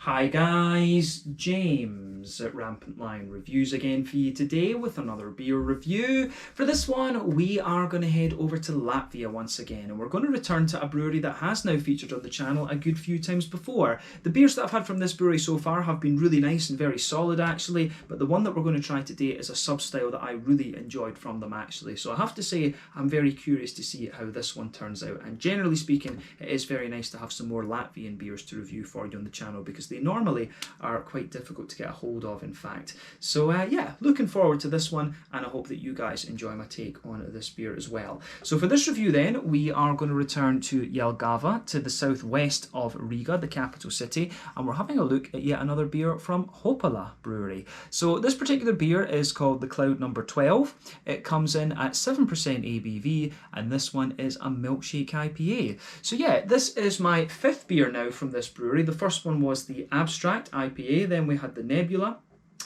Hi guys, James at Rampant Lion Reviews again for you today with another beer review. For this one, we are going to head over to Latvia once again, and we're going to return to a brewery that has now featured on the channel a good few times before. The beers that I've had from this brewery so far have been really nice and very solid actually, but the one that we're going to try today is a sub-style that I really enjoyed from them actually. So I have to say, I'm very curious to see how this one turns out, and generally speaking, it is very nice to have some more Latvian beers to review for you on the channel, because they normally are quite difficult to get a hold of, in fact. So yeah, looking forward to this one, and I hope that you guys enjoy my take on this beer as well. So for this review then, we are going to return to Jelgava, to the southwest of Riga, the capital city, and we're having a look at yet another beer from Hopalaa Brewery. So this particular beer is called the Cloud Number 12. It comes in at 7% ABV, and this one is a Milkshake IPA. So yeah, this is my fifth beer now from this brewery. The first one was the Abstract IPA, then we had the Nebula,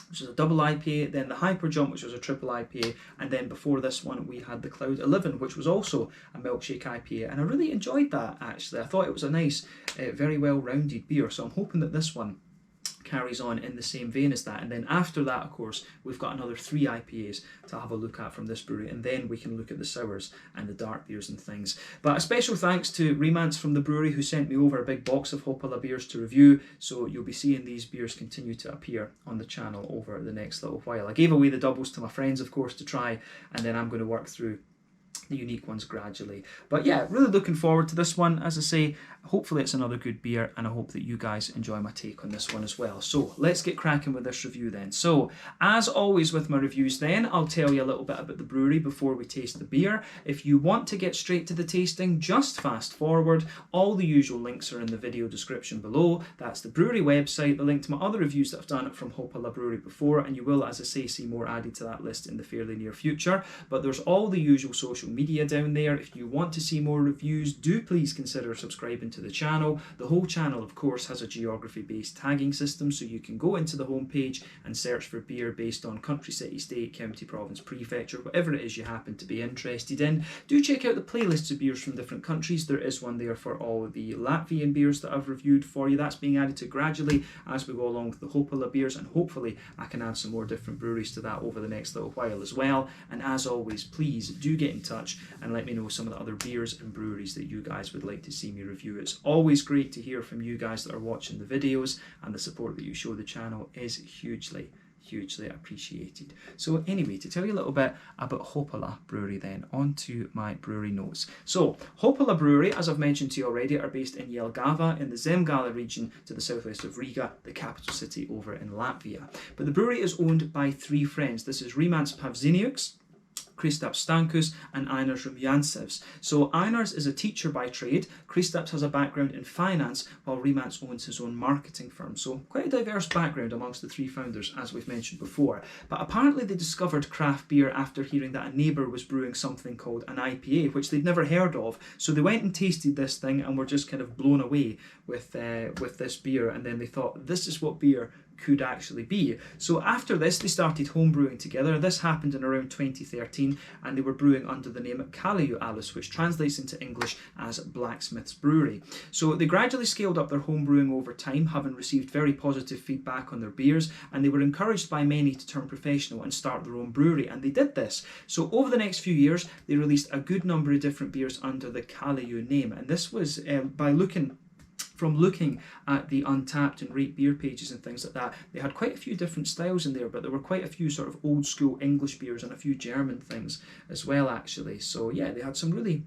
which is a double IPA, then the Hyper Jump, which was a triple IPA, and then before this one we had the Cloud 11, which was also a Milkshake IPA, and I really enjoyed that actually. I thought it was a nice, very well-rounded beer, so I'm hoping that this one carries on in the same vein as that. And then after that, of course, we've got another 3 IPAs to have a look at from this brewery, and then we can look at the sours and the dark beers and things. But a special thanks to Remance from the brewery, who sent me over a big box of Hopalaa beers to review, so you'll be seeing these beers continue to appear on the channel over the next little while. I gave away the doubles to my friends, of course, to try, and then I'm going to work through the unique ones gradually. But yeah, really looking forward to this one. As I say, hopefully it's another good beer, and I hope that you guys enjoy my take on this one as well. So let's get cracking with this review then. So as always with my reviews then, I'll tell you a little bit about the brewery before we taste the beer. If you want to get straight to the tasting, just fast forward. All the usual links are in the video description below. That's the brewery website, the link to my other reviews that I've done from Hopalaa Brewery before, and you will, as I say, see more added to that list in the fairly near future. But there's all the usual social media down there. If you want to see more reviews, do please consider subscribing to the channel. The whole channel, of course, has a geography-based tagging system, so you can go into the homepage and search for beer based on country, city, state, county, province, prefecture, whatever it is you happen to be interested in. Do check out the playlists of beers from different countries. There is one there for all of the Latvian beers that I've reviewed for you. That's being added to gradually as we go along with the Hopalaa beers, and hopefully I can add some more different breweries to that over the next little while as well. And as always, please do get in touch and let me know some of the other beers and breweries that you guys would like to see me review. It's always great to hear from you guys that are watching the videos, and the support that you show the channel is hugely appreciated. So anyway, to tell you a little bit about Hopalaa Brewery then, on to my brewery notes. So Hopalaa Brewery, as I've mentioned to you already, are based in Jelgava in the Zemgale region to the southwest of Riga, the capital city over in Latvia. But the brewery is owned by 3 friends. This is Rimants Pavziniuks, Kristaps Stankus, and Einars Rumjansevs. So Einars is a teacher by trade, Kristaps has a background in finance, while Rimants owns his own marketing firm. So quite a diverse background amongst the 3 founders, as we've mentioned before. But apparently they discovered craft beer after hearing that a neighbour was brewing something called an IPA, which they'd never heard of. So they went and tasted this thing and were just kind of blown away with this beer, and then they thought, this is what beer could actually be. So after this, they started homebrewing together. This happened in around 2013, and they were brewing under the name Kaliu Alus, which translates into English as Blacksmith's Brewery. So they gradually scaled up their homebrewing over time, having received very positive feedback on their beers, and they were encouraged by many to turn professional and start their own brewery, and they did this. So over the next few years, they released a good number of different beers under the Kaliu name, and this was by looking at the Untappd and Rate beer pages and things like that, they had quite a few different styles in there, but there were quite a few sort of old school English beers and a few German things as well actually. So yeah, they had some really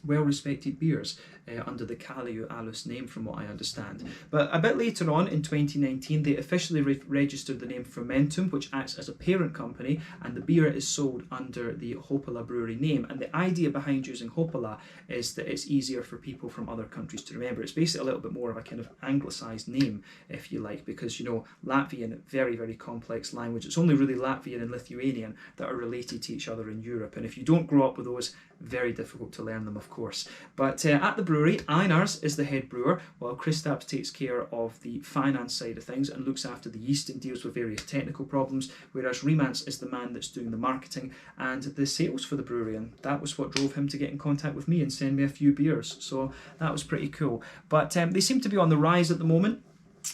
well-respected beers under the Kaliu Alus name, from what I understand. But a bit later on in 2019, they officially registered the name Fermentum, which acts as a parent company, and the beer is sold under the Hopalaa Brewery name. And the idea behind using Hopalaa is that it's easier for people from other countries to remember. It's basically a little bit more of a kind of anglicised name, if you like, because, you know, Latvian, very, very complex language. It's only really Latvian and Lithuanian that are related to each other in Europe, and if you don't grow up with those, very difficult to learn them, of course. But at the brewery, Einars is the head brewer, while Kristaps takes care of the finance side of things and looks after the yeast and deals with various technical problems, whereas Rimants is the man that's doing the marketing and the sales for the brewery, and that was what drove him to get in contact with me and send me a few beers. So that was pretty cool. But they seem to be on the rise at the moment.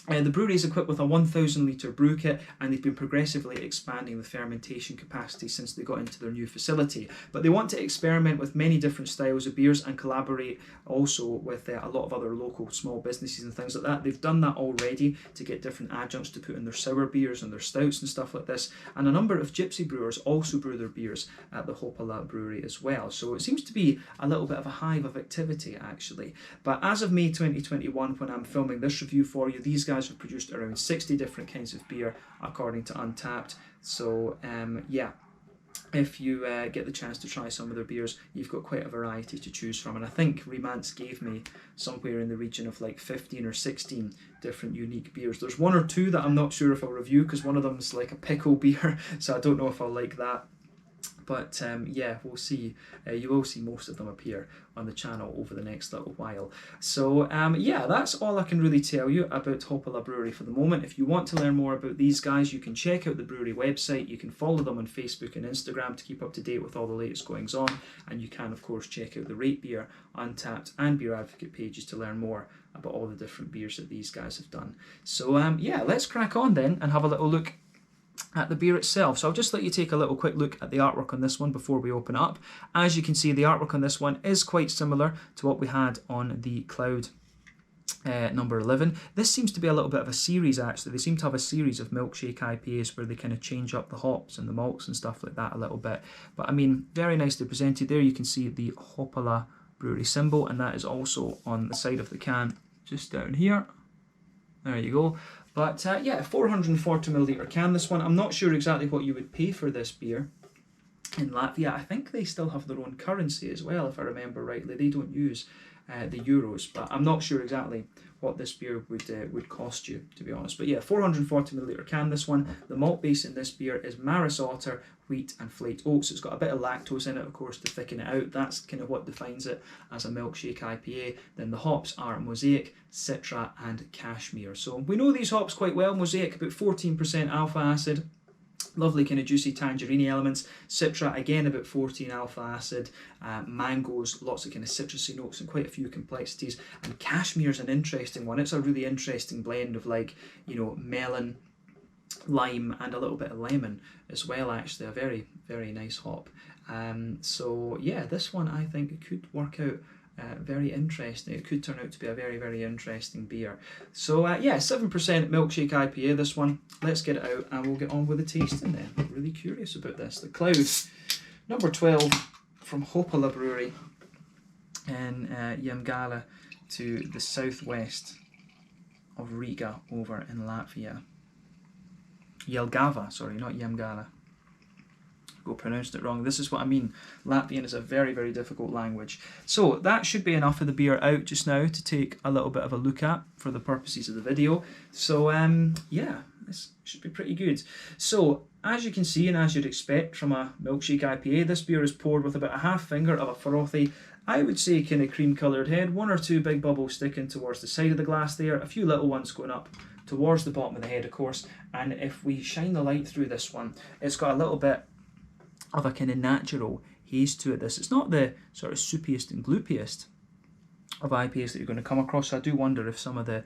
The brewery is equipped with a 1,000 litre brew kit, and they've been progressively expanding the fermentation capacity since they got into their new facility. But they want to experiment with many different styles of beers and collaborate also with a lot of other local small businesses and things like that. They've done that already to get different adjuncts to put in their sour beers and their stouts and stuff like this. And a number of gypsy brewers also brew their beers at the Hopalaa Brewery as well. So it seems to be a little bit of a hive of activity actually. But as of May 2021, when I'm filming this review for you, these guys have produced around 60 different kinds of beer according to Untappd. So yeah, if you get the chance to try some of their beers, you've got quite a variety to choose from. And I think Remant's gave me somewhere in the region of like 15 or 16 different unique beers. There's one or two that I'm not sure if I'll review because one of them's like a pickle beer, so I don't know if I'll like that. But yeah, we'll see. You will see most of them appear on the channel over the next little while. So yeah, that's all I can really tell you about Hopalaa Brewery for the moment. If you want to learn more about these guys, you can check out the brewery website. You can follow them on Facebook and Instagram to keep up to date with all the latest goings on. And you can, of course, check out the Rate Beer, Untappd and Beer Advocate pages to learn more about all the different beers that these guys have done. So yeah, let's crack on then and have a little look at the beer itself. So I'll just let you take a little quick look at the artwork on this one before we open it up. As you can see, the artwork on this one is quite similar to what we had on the Cloud number 11. This seems to be a little bit of a series actually. They seem to have a series of Milkshake IPAs where they kind of change up the hops and the malts and stuff like that a little bit. But I mean, very nicely presented. There you can see the Hopalaa Brewery symbol, and that is also on the side of the can just down here. There you go. But yeah, 440ml can, this one. I'm not sure exactly what you would pay for this beer in Latvia. I think they still have their own currency as well, if I remember rightly. They don't use the euros, but I'm not sure exactly what this beer would cost you, to be honest. But yeah, 440ml can, this one. The malt base in this beer is Maris Otter, wheat and flaked oats. It's got a bit of lactose in it, of course, to thicken it out. That's kind of what defines it as a milkshake IPA. Then the hops are Mosaic, Citra and Cashmere. So we know these hops quite well. Mosaic, about 14% alpha acid. Lovely kind of juicy tangerine elements. Citra, again, about 14 alpha acid. Mangoes, lots of kind of citrusy notes and quite a few complexities. And Cashmere's an interesting one. It's a really interesting blend of, like, you know, melon, lime and a little bit of lemon as well, actually. A very, very nice hop. So yeah, this one I think it could work out very interesting. It could turn out to be a very, very interesting beer. So yeah, 7% milkshake IPA, this one. Let's get it out and we'll get on with the tasting then. I'm really curious about this. The Cloud, number 12 from Hopalaa Brewery in Zemgale to the southwest of Riga over in Latvia. Jelgava, sorry, not Zemgale. Pronounced it wrong. This is what I mean. Latvian is a very, very difficult language. So that should be enough of the beer out just now to take a little bit of a look at for the purposes of the video. So yeah, this should be pretty good. So as you can see, and as you'd expect from a milkshake IPA, this beer is poured with about a half finger of a frothy, I would say kind of cream coloured head. One or two big bubbles sticking towards the side of the glass there, a few little ones going up towards the bottom of the head, of course. And if we shine the light through this one, it's got a little bit of a kind of natural haze to it. It's not the sort of soupiest and gloopiest of IPAs that you're going to come across. So I do wonder if some of the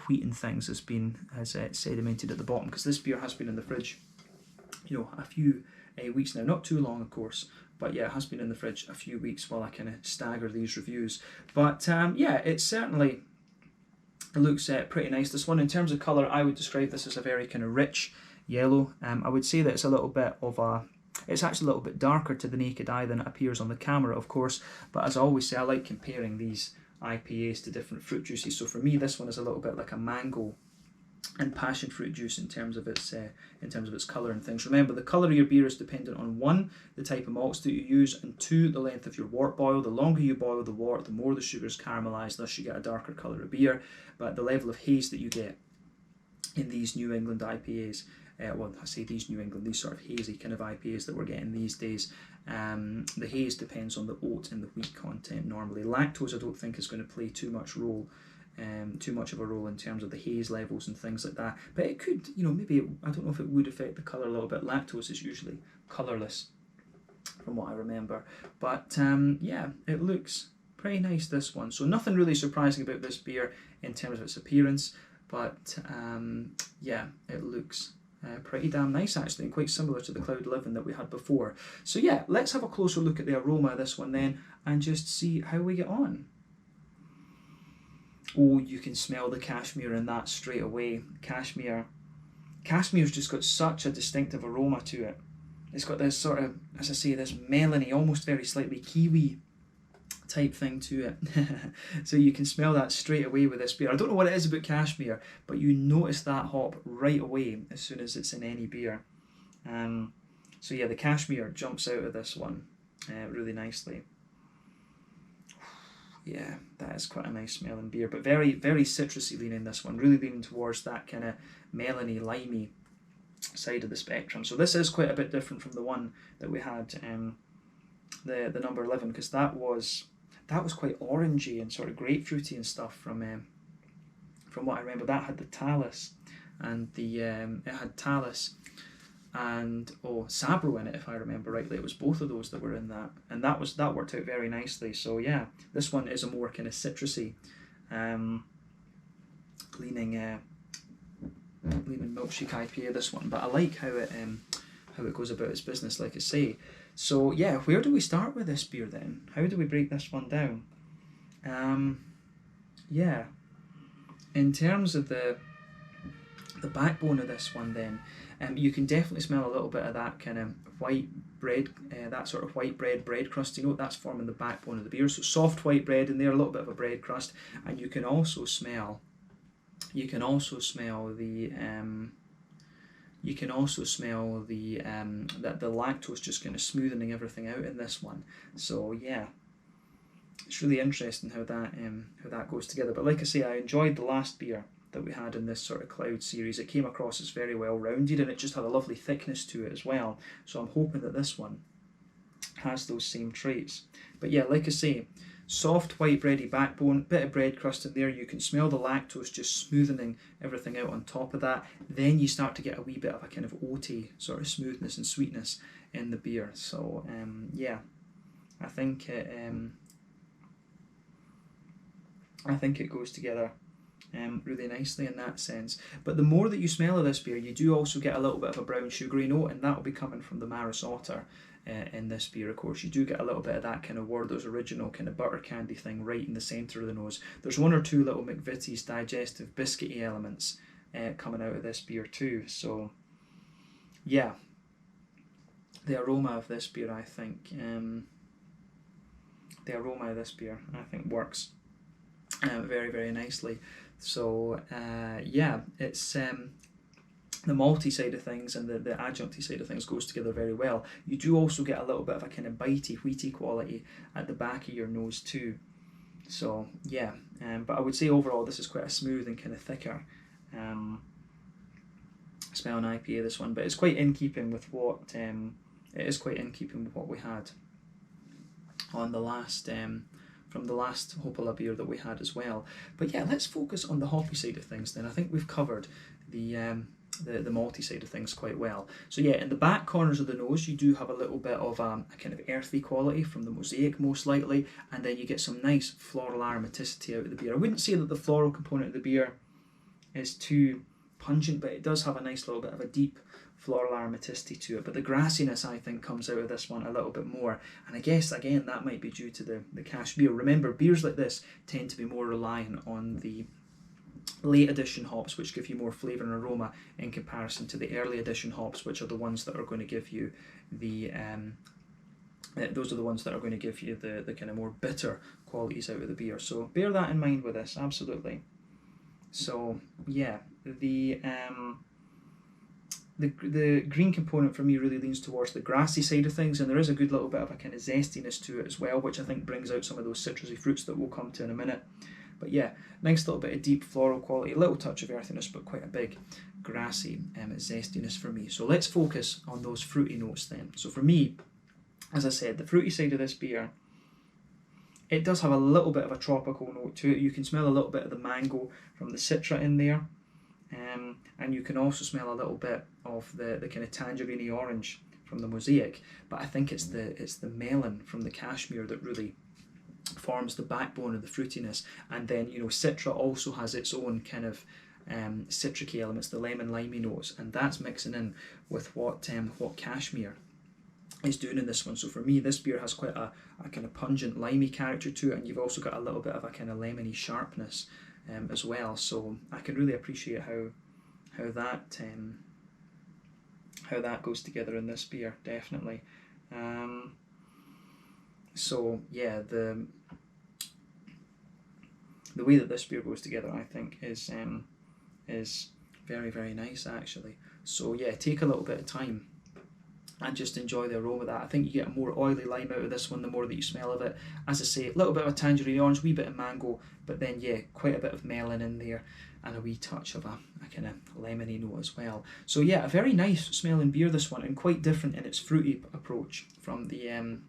wheat and things has sedimented at the bottom, because this beer has been in the fridge, you know, a few weeks now. Not too long, of course, but yeah, it has been in the fridge a few weeks while I kind of stagger these reviews. But yeah, it certainly looks pretty nice. This one, in terms of colour, I would describe this as a very kind of rich yellow. I would say that it's a little bit of a It's actually a little bit darker to the naked eye than it appears on the camera, of course, but as I always say, I like comparing these IPAs to different fruit juices. So for me, this one is a little bit like a mango and passion fruit juice in terms of its colour and things. Remember, the colour of your beer is dependent on 1, the type of malts that you use, and 2, the length of your wort boil. The longer you boil the wort, the more the sugars caramelise, thus you get a darker colour of beer. But the level of haze that you get in these New England IPAs, well, I say these New England, these sort of hazy kind of IPAs that we're getting these days, the haze depends on the oat and the wheat content normally. Lactose I don't think is going to play too much of a role in terms of the haze levels and things like that. But it could, you know, maybe, I don't know if it would affect the colour a little bit. Lactose is usually colourless from what I remember. But yeah, it looks pretty nice, this one. So nothing really surprising about this beer in terms of its appearance. but yeah, it looks pretty damn nice actually, and quite similar to the Cloud 11 that we had before. So yeah, let's have a closer look at the aroma of this one then, and just see how we get on. Oh, you can smell the cashmere in that straight away. Cashmere's just got such a distinctive aroma to it. It's got this sort of, as I say, this melony, almost very slightly kiwi type thing to it. So you can smell that straight away with this beer. I don't know what it is about cashmere, but you notice that hop right away as soon as it's in any beer. So yeah, the cashmere jumps out of this one really nicely. Yeah, that is quite a nice smelling beer, but very, very citrusy leaning this one, really leaning towards that kind of melony, limey side of the spectrum. So this is quite a bit different from the one that we had, the number 11, because that was quite orangey and sort of grapefruity and stuff from what I remember. That had the talus and it had talus and Sabro in it, if I remember rightly. It was both of those that were in that, and that worked out very nicely. So yeah, this one is a more kind of citrusy leaning milkshake IPA, this one, but I like how it goes about its business, like I say. So yeah, where do we start with this beer then? How do we break this one down? Yeah, in terms of the backbone of this one then, you can definitely smell a little bit of that kind of white bread, that sort of white bread crusty note. That's forming the backbone of the beer. So soft white bread in there, a little bit of a bread crust, and you can also smell the lactose just kind of smoothing everything out in this one. So yeah, it's really interesting how that goes together. But like I say, I enjoyed the last beer that we had in this sort of Cloud series. It came across as very well rounded, and it just had a lovely thickness to it as well. So I'm hoping that this one has those same traits. But yeah, like I say, soft white bready backbone, bit of bread crust in there. You can smell the lactose just smoothing everything out on top of that. Then you start to get a wee bit of a kind of oaty sort of smoothness and sweetness in the beer. So yeah, I think it goes together really nicely in that sense. But the more that you smell of this beer, you do also get a little bit of a brown sugary note, and that will be coming from the Maris Otter in this beer. Of course, you do get a little bit of that kind of Werther's original kind of butter candy thing right in the centre of the nose. There's one or two little McVitie's digestive biscuity elements coming out of this beer too. So yeah, the aroma of this beer, I think works very, very nicely. So yeah, it's the malty side of things and the adjuncty side of things goes together very well. You do also get a little bit of a kind of bitey, wheaty quality at the back of your nose too. So yeah, but I would say overall this is quite a smooth and kind of thicker smelling IPA, this one. But it's quite in keeping with what we had on the last from the last Hopalaa beer that we had as well. But yeah, let's focus on the hoppy side of things then. I think we've covered the malty side of things quite well. So yeah, in the back corners of the nose, you do have a little bit of a kind of earthy quality from the mosaic most likely, and then you get some nice floral aromaticity out of the beer. I wouldn't say that the floral component of the beer is too pungent, but it does have a nice little bit of a deep floral aromaticity to it. But the grassiness, I think, comes out of this one a little bit more, and I guess again that might be due to the cashmere. Remember, beers like this tend to be more reliant on the late edition hops, which give you more flavour and aroma in comparison to the early edition hops, which are the ones that are going to give you the those are the ones that are going to give you the kind of more bitter qualities out of the beer. So bear that in mind with this, absolutely. So yeah, the green component for me really leans towards the grassy side of things, and there is a good little bit of a kind of zestiness to it as well, which I think brings out some of those citrusy fruits that we'll come to in a minute. But yeah, nice little bit of deep floral quality, a little touch of earthiness, but quite a big grassy zestiness for me. So let's focus on those fruity notes then. So for me, as I said, the fruity side of this beer, it does have a little bit of a tropical note to it. You can smell a little bit of the mango from the citra in there, and you can also smell a little bit of the kind of tangerine orange from the mosaic. But I think it's the melon from the cashmere that really forms the backbone of the fruitiness. And then, you know, citra also has its own kind of citric elements, the lemon limey notes, and that's mixing in with what Cashmere is doing in this one. So for me, this beer has quite a kind of pungent limey character to it, and you've also got a little bit of a kind of lemony sharpness as well. So I can really appreciate how that goes together in this beer, definitely. So yeah, the way that this beer goes together, I think, is very, very nice actually. So yeah, take a little bit of time and just enjoy the aroma of that. I think you get a more oily lime out of this one the more that you smell of it. As I say, a little bit of a tangerine orange, wee bit of mango, but then yeah, quite a bit of melon in there, and a wee touch of a kind of lemony note as well. So yeah, a very nice smelling beer, this one, and quite different in its fruity approach from the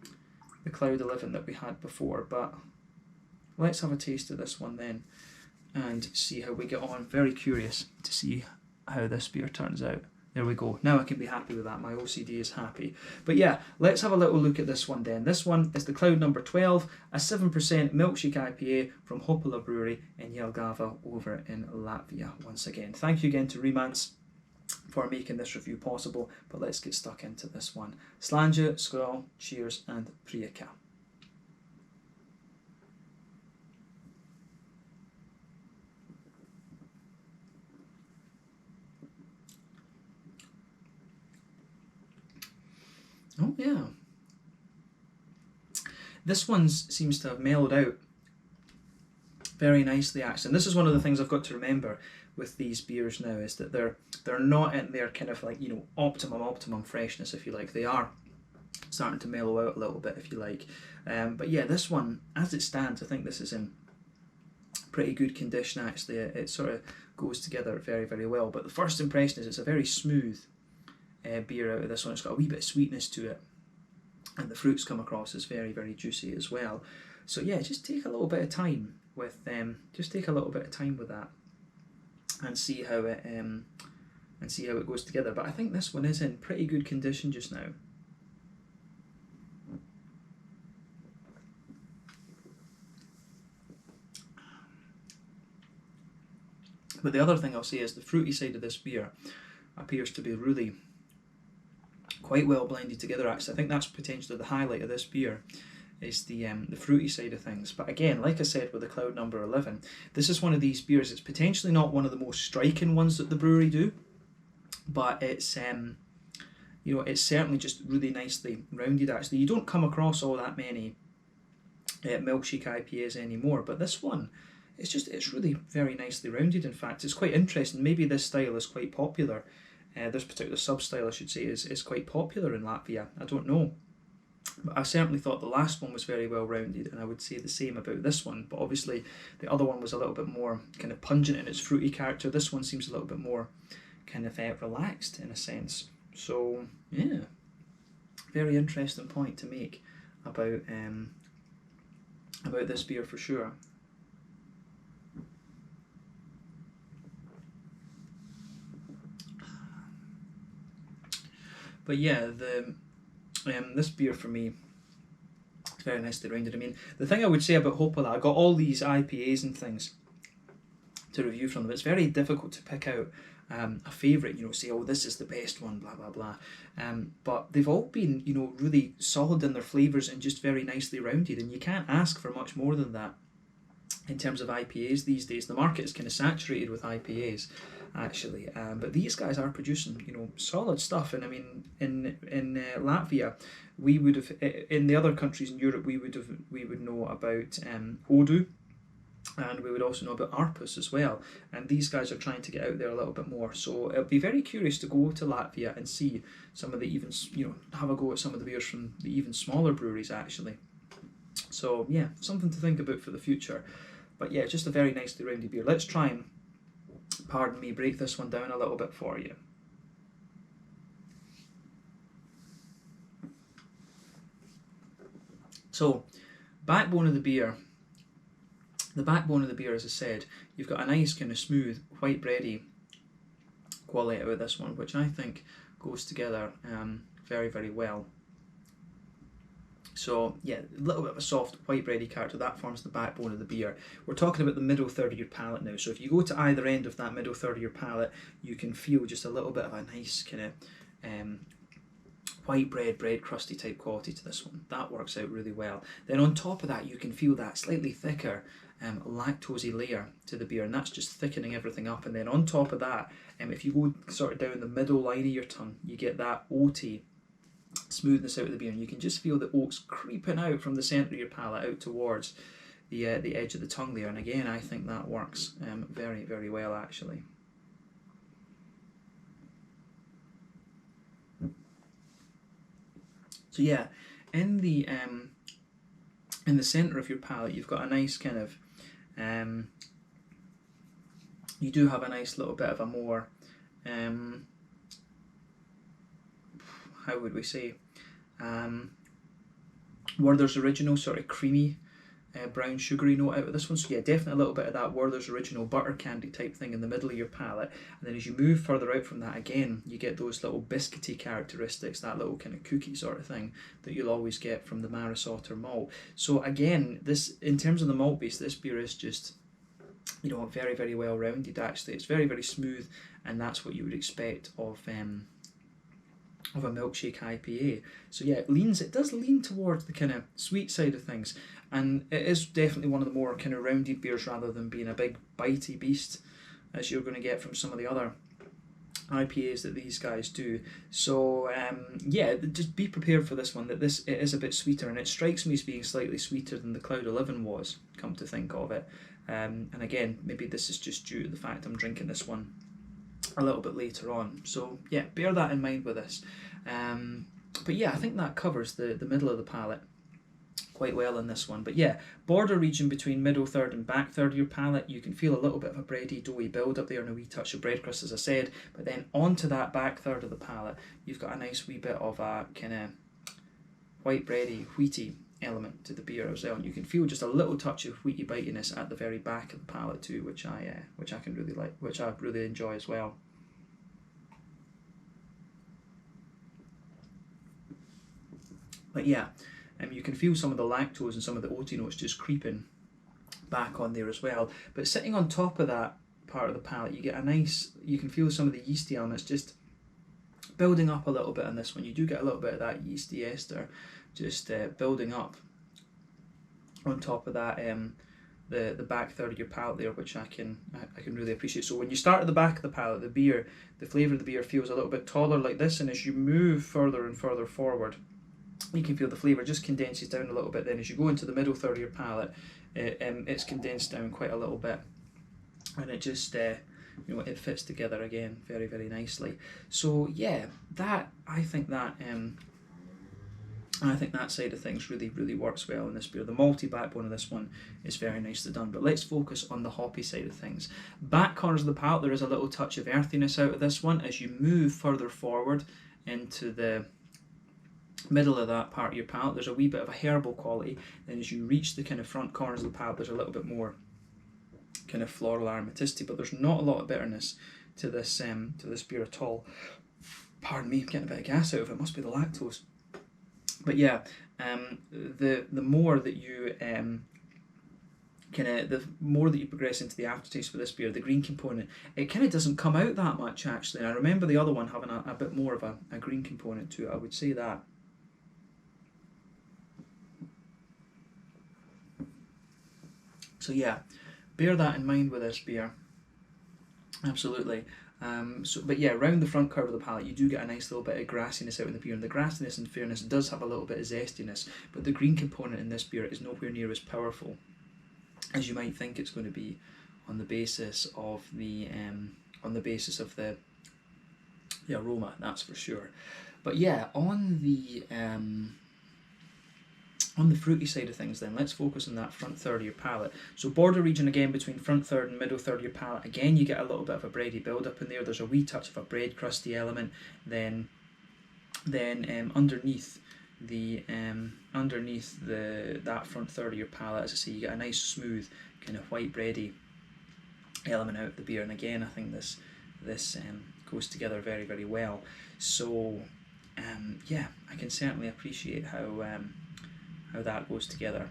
Cloud 11 that we had before. But let's have a taste of this one then and see how we get on. Very curious to see how this beer turns out. There we go. Now I can be happy with that. My OCD is happy. But yeah, let's have a little look at this one then. This one is the Cloud number 12, a 7% Milkshake IPA from Hopalaa Brewery in Jelgava over in Latvia. Once again, thank you again to Remants for making this review possible. But let's get stuck into this one. Slanja, skål, cheers, and prieka. Oh yeah, this one seems to have mellowed out very nicely actually. And this is one of the things I've got to remember with these beers now, is that they're not in their kind of like, you know, optimum freshness, if you like. They are starting to mellow out a little bit, if you like. But yeah, this one, as it stands, I think this is in pretty good condition actually. It sort of goes together very, very well. But the first impression is it's a very smooth beer out of this one. It's got a wee bit of sweetness to it, and the fruits come across as very, very juicy as well. So yeah, just take a little bit of time with that, and see how it goes together. But I think this one is in pretty good condition just now. But the other thing I'll say is the fruity side of this beer appears to be really quite well blended together actually. I think that's potentially the highlight of this beer, is the fruity side of things. But again, like I said with the Cloud number 11, this is one of these beers, it's potentially not one of the most striking ones that the brewery do, but it's you know, it's certainly just really nicely rounded actually. You don't come across all that many milkshake IPAs anymore, but this one, it's really very nicely rounded. In fact, it's quite interesting. Maybe this style is quite popular. This particular sub-style, I should say, is quite popular in Latvia. I don't know. But I certainly thought the last one was very well rounded, and I would say the same about this one. But obviously, the other one was a little bit more kind of pungent in its fruity character. This one seems a little bit more kind of relaxed in a sense. So, yeah, very interesting point to make about this beer for sure. But yeah, this beer for me is very nicely rounded. I mean, the thing I would say about Hopalaa, I got all these IPAs and things to review from them. It's very difficult to pick out a favourite, you know, say, oh, this is the best one, blah, blah, blah. But they've all been, you know, really solid in their flavours and just very nicely rounded. And you can't ask for much more than that in terms of IPAs these days. The market is kind of saturated with IPAs, actually, but these guys are producing, you know, solid stuff. And I mean, in Latvia, we would have, in the other countries in Europe, we would know about Odu, and we would also know about Arpus as well. And these guys are trying to get out there a little bit more. So it'll be very curious to go to Latvia and see some of the even, you know, have a go at some of the beers from the even smaller breweries actually. So yeah, something to think about for the future. But yeah, just a very nicely rounded beer. Let's try and, pardon me, break this one down a little bit for you. So, backbone of the beer. The backbone of the beer, as I said, you've got a nice kind of smooth, white bready quality out of this one, which I think goes together very, very well So yeah, a little bit of a soft white bready character, that forms the backbone of the beer. We're talking about the middle third of your palate now, so if you go to either end of that middle third of your palate, you can feel just a little bit of a nice kind of white bread crusty type quality to this one. That works out really well. Then on top of that, you can feel that slightly thicker lactosey layer to the beer, and that's just thickening everything up. And then on top of that, if you go sort of down the middle line of your tongue, you get that oaty smoothness out of the beer, and you can just feel the oats creeping out from the centre of your palate out towards the edge of the tongue there. And again, I think that works very, very well actually. So yeah, in the centre of your palate, you've got a nice kind of you do have a nice little bit of a more how would we say, Werther's Original sort of creamy brown sugary note out of this one. So yeah, definitely a little bit of that Werther's Original butter candy type thing in the middle of your palate. And then as you move further out from that, again, you get those little biscuity characteristics, that little kind of cookie sort of thing that you'll always get from the Maris Otter malt. So again, this, in terms of the malt base, this beer is just, you know, very, very well rounded actually. It's very, very smooth, and that's what you would expect of a milkshake IPA. So yeah, it does lean towards the kind of sweet side of things, and it is definitely one of the more kind of rounded beers rather than being a big bitey beast as you're going to get from some of the other IPAs that these guys do. So yeah, just be prepared for this one, that it is a bit sweeter, and it strikes me as being slightly sweeter than the Cloud 11 was, come to think of it. And again, maybe this is just due to the fact I'm drinking this one a little bit later on. So yeah, bear that in mind with this. But yeah, I think that covers the middle of the palate quite well in this one. But yeah, border region between middle third and back third of your palate, you can feel a little bit of a bready, doughy build up there and a wee touch of bread crust, as I said. But then onto that back third of the palate, you've got a nice wee bit of a kind of white bready, wheaty element to the beer as well. And you can feel just a little touch of wheaty bitiness at the very back of the palate too, which I can really like, which I really enjoy as well. But yeah, you can feel some of the lactose and some of the oaty notes just creeping back on there as well. But sitting on top of that part of the palate, you get a nice, you can feel some of the yeasty elements just building up a little bit on this one. You do get a little bit of that yeasty ester just building up on top of that the back third of your palate there, which I can really appreciate. So when you start at the back of the palate, the flavour of the beer feels a little bit taller like this, and as you move further and further forward, you can feel the flavour just condenses down a little bit. Then as you go into the middle third of your palate, it's condensed down quite a little bit, and it just it fits together again very, very nicely. So yeah, I think that side of things really, really works well in this beer. The malty backbone of this one is very nicely done. But let's focus on the hoppy side of things. Back corners of the palate, there is a little touch of earthiness out of this one. As you move further forward into the middle of that part of your palate, there's a wee bit of a herbal quality. Then as you reach the kind of front corners of the palate, there's a little bit more kind of floral aromaticity, but there's not a lot of bitterness to this beer at all. Pardon me, I'm getting a bit of gas out of it. Must be the lactose. But yeah, the more that you the more that you progress into the aftertaste for this beer, the green component, it kind of doesn't come out that much actually. And I remember the other one having a bit more of a green component to it. I would say that. So yeah, bear that in mind with this beer. Absolutely. But yeah, round the front curve of the palate, you do get a nice little bit of grassiness out in the beer, and the grassiness, in fairness, does have a little bit of zestiness, but the green component in this beer is nowhere near as powerful as you might think it's going to be on the basis of the aroma, that's for sure. But yeah, on the fruity side of things then, let's focus on that front third of your palate. So border region again between front third and middle third of your palate, again you get a little bit of a bready build up in there. There's a wee touch of a bread crusty element. Then underneath that front third of your palate, as I say, you get a nice smooth kind of white bready element out of the beer. And again, I think this goes together very, very well. So yeah, I can certainly appreciate how how that goes together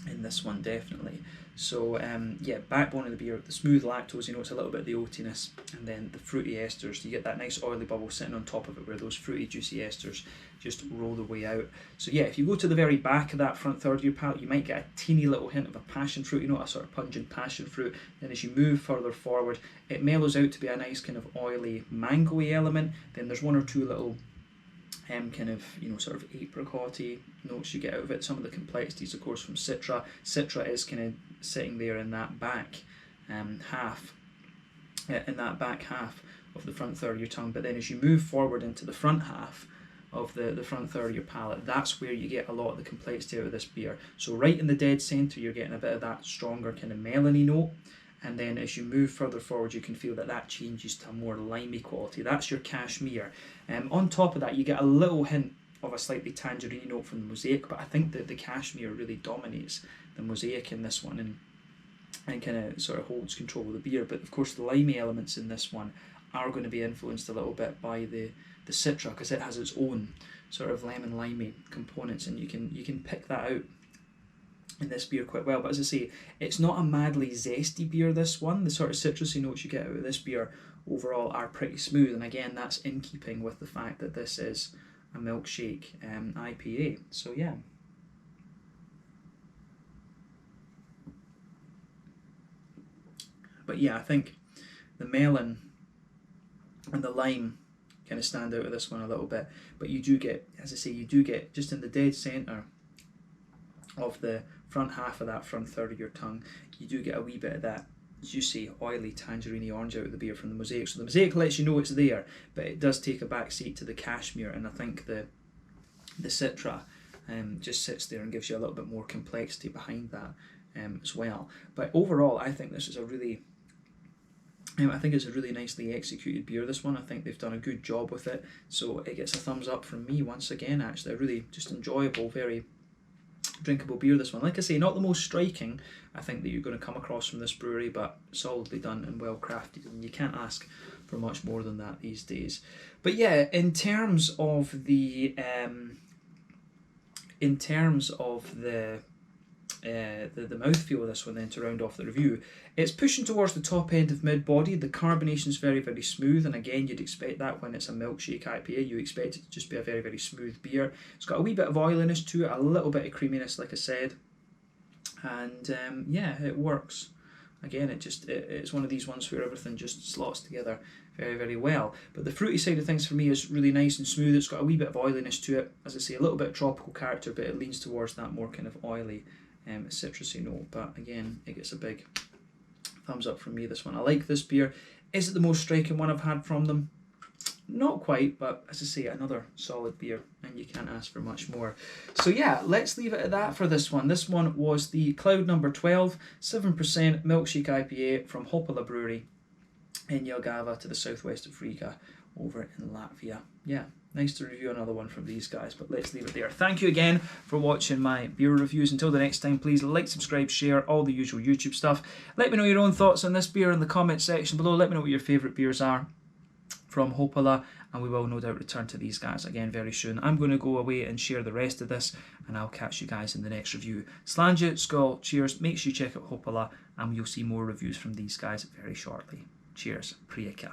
in this one, definitely. So yeah, backbone of the beer, the smooth lactose, you know, it's a little bit of the oatiness, and then the fruity esters. You get that nice oily bubble sitting on top of it, where those fruity, juicy esters just roll the way out. So yeah, if you go to the very back of that front third of your palate, you might get a teeny little hint of a passion fruit, you know, a sort of pungent passion fruit. Then as you move further forward, it mellows out to be a nice kind of oily, mango-y element. Then there's one or two little kind of, you know, sort of apricot-y notes you get out of it. Some of the complexities, of course, from Citra. Citra is kind of sitting there in that back half of the front third of your tongue. But then as you move forward into the front half of the front third of your palate, that's where you get a lot of the complexity out of this beer. So right in the dead centre, you're getting a bit of that stronger kind of melony note. And then as you move further forward, you can feel that that changes to a more limey quality. That's your cashmere. On top of that, you get a little hint of a slightly tangerine note from the mosaic, but I think that the cashmere really dominates the mosaic in this one and kind of sort of holds control of the beer. But of course, the limey elements in this one are going to be influenced a little bit by the Citra, because it has its own sort of lemon limey components, and you can pick that out in this beer quite well. But as I say, it's not a madly zesty beer, this one. The sort of citrusy notes you get out of this beer overall are pretty smooth, and again, that's in keeping with the fact that this is a milkshake IPA. So yeah. But yeah, I think the melon and the lime kind of stand out of this one a little bit. But you do get, as I say, you do get just in the dead centre of the front half of that front third of your tongue, you do get a wee bit of that juicy, oily, tangerine orange out of the beer from the mosaic. So the mosaic lets you know it's there, but it does take a back seat to the cashmere, and I think the Citra just sits there and gives you a little bit more complexity behind that as well. But overall, I think this is a really I think it's a really nicely executed beer, this one. I think they've done a good job with it, so it gets a thumbs up from me once again. Actually, a really just enjoyable, very drinkable beer, this one. Like I say, not the most striking, I think, that you're going to come across from this brewery, but solidly done and well crafted, and you can't ask for much more than that these days. But yeah, in terms of the mouthfeel of this one, then, to round off the review, it's pushing towards the top end of mid-body. The carbonation is very, very smooth, and again, you'd expect that when it's a milkshake IPA. You expect it to just be a very, very smooth beer. It's got a wee bit of oiliness to it, a little bit of creaminess, like I said, and yeah, it works. Again, it's one of these ones where everything just slots together very, very well. But the fruity side of things for me is really nice and smooth. It's got a wee bit of oiliness to it, as I say, a little bit of tropical character, but it leans towards that more kind of oily citrusy note. But again, it gets a big thumbs up from me, this one. I like this beer. Is it the most striking one I've had from them? Not quite, but as I say, another solid beer, and you can't ask for much more. So yeah, let's leave it at that for this one. This one was the Cloud number 12, 7% Milkshake IPA from Hopalaa Brewery in Jelgava, to the southwest of Riga, over in Latvia. Yeah, nice to review another one from these guys, but let's leave it there. Thank you again for watching my beer reviews. Until the next time, please like, subscribe, share, all the usual YouTube stuff. Let me know your own thoughts on this beer in the comment section below. Let me know what your favourite beers are from Hopalaa, and we will no doubt return to these guys again very soon. I'm going to go away and share the rest of this, and I'll catch you guys in the next review. Slàinte, skål, cheers. Make sure you check out Hopalaa, and you'll see more reviews from these guys very shortly. Cheers. Prieka.